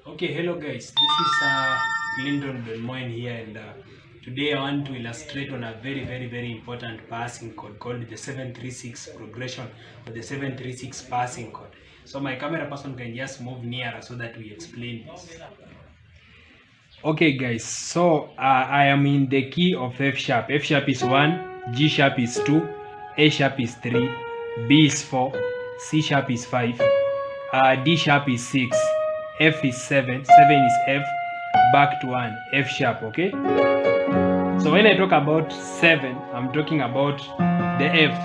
Okay, hello guys. This is Lyndon Belmoin here, and today I want to illustrate on a very important passing code called the 736 progression or the 736 passing code. So my camera person can just move nearer so that we explain this. Okay guys, so I am in the key of F sharp. F sharp is 1, G sharp is 2, A sharp is 3, B is 4, C sharp is 5, D sharp is 6, F is 7, 7 is F, back to 1, F sharp, okay? So when I talk about 7, I'm talking about the F.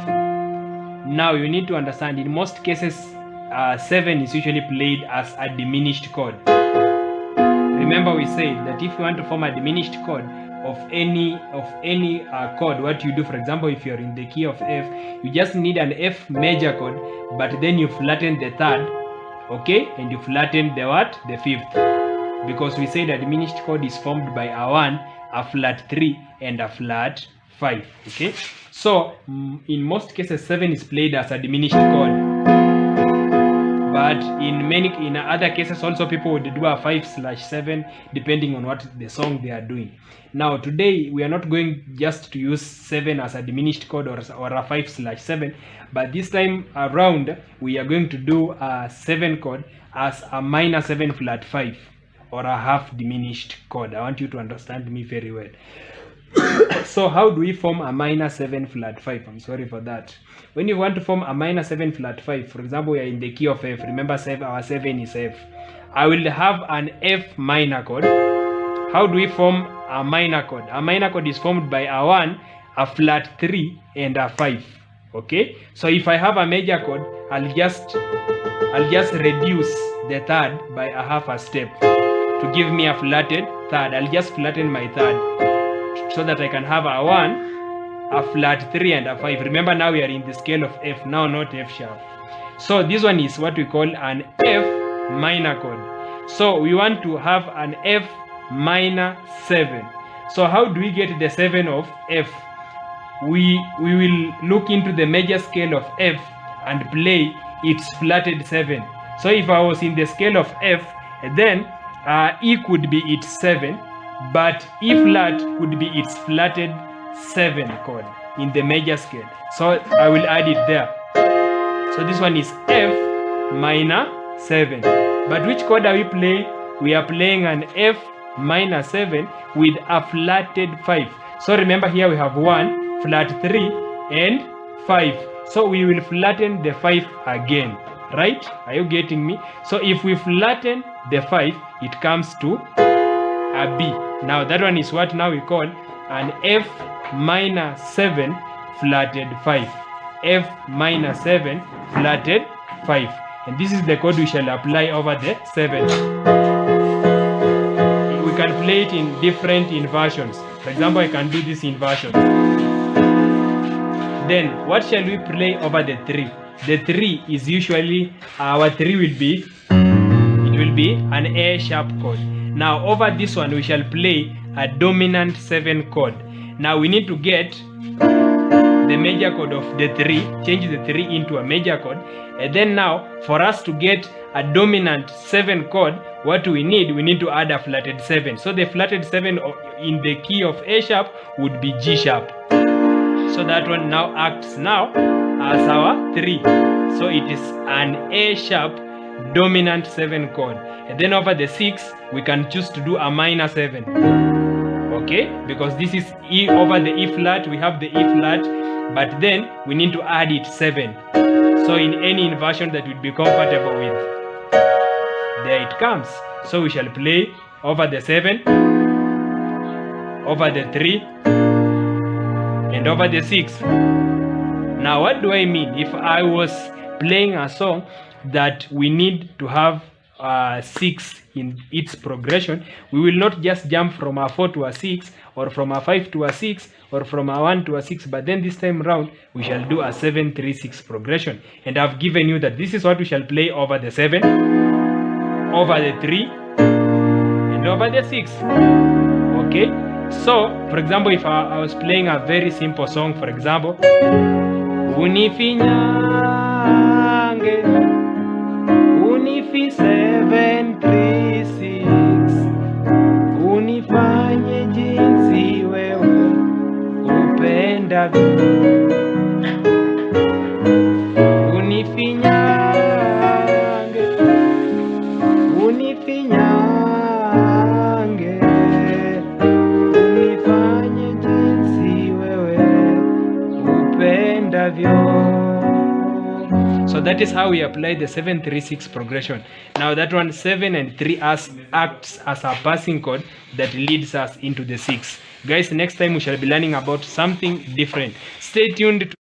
Now you need to understand, in most cases, 7 is usually played as a diminished chord. Remember we said that if you want to form a diminished chord of any chord, what you do, for example, if you're in the key of F, you just need an F major chord, but then you flatten the third, okay, and you flatten the what? The fifth, because we said a diminished chord is formed by a 1, a flat 3, and a flat 5, okay? So in most cases 7 is played as a diminished chord, but in other cases also people would do a 5/7 depending on what the song they are doing. Now today we are not going just to use 7 as a diminished chord or a 5/7, but this time around we are going to do a 7 chord as a minor 7 flat 5 or a half diminished chord. I want you to understand me very well. So how do we form a minor 7 flat 5? I'm sorry for that. When you want to form a minor 7 flat 5, for example, we are in the key of F. Remember, our 7 is F. I will have an F minor chord. How do we form a minor chord? A minor chord is formed by a 1, a flat 3, and a 5. Okay? So if I have a major chord, I'll just reduce the third by a half a step to give me a flatted third. I'll just flatten my third so that I can have a 1, a flat 3, and a 5. Remember, now we are in the scale of F, now not F sharp. So this one is what we call an F minor chord. So we want to have an F minor 7. So how do we get the 7 of F? We will look into the major scale of F and play its flatted 7. So if I was in the scale of F, then E could be its 7, but E flat could be its flatted 7 chord in the major scale. So I will add it there. So this one is F minor 7. But which chord are we playing? We are playing an F minor 7 with a flatted 5. So remember, here we have 1, flat 3, and 5. So we will flatten the 5 again, right? Are you getting me? So if we flatten the 5, it comes to a B. Now that one is what now we call an F minor 7 flatted 5. F minor 7 flatted 5. And this is the chord we shall apply over the 7. We can play it in different inversions. For example, I can do this inversion. Then what shall we play over the 3? The 3 is usually, our 3 will be, it will be an A sharp chord. Now over this one we shall play a dominant 7 chord. Now we need to get the major chord of the 3, change the 3 into a major chord, and then now for us to get a dominant 7 chord, what we need to add a flatted 7. So the flatted 7 in the key of A sharp would be G sharp. So that one now acts now as our 3. So it is an A sharp dominant 7 chord. And then over the 6 we can choose to do a minor 7, okay, because this is E over the E flat. We have the E flat, but then we need to add it 7. So in any inversion that we'd be compatible with, there it comes. So we shall play over the 7, over the 3, and over the 6. Now what do I mean? If I was playing a song that we need to have 6 in its progression, we will not just jump from a 4 to a 6, or from a 5 to a 6, or from a 1 to a 6, but then this time round we shall do a 7-3-6 progression. And I've given you that this is what we shall play over the 7, over the 3, and over the 6. Okay, so for example, if I was playing a very simple song, for example, Unifinyange Unifi 736 upendavyo, unifinyange, unifinyange, unifanye jinsi wewe upendavyo. So that is how we apply the 736 progression. Now that one 7 and 3 acts as a passing code that leads us into the 6. Guys, next time we shall be learning about something different. Stay tuned.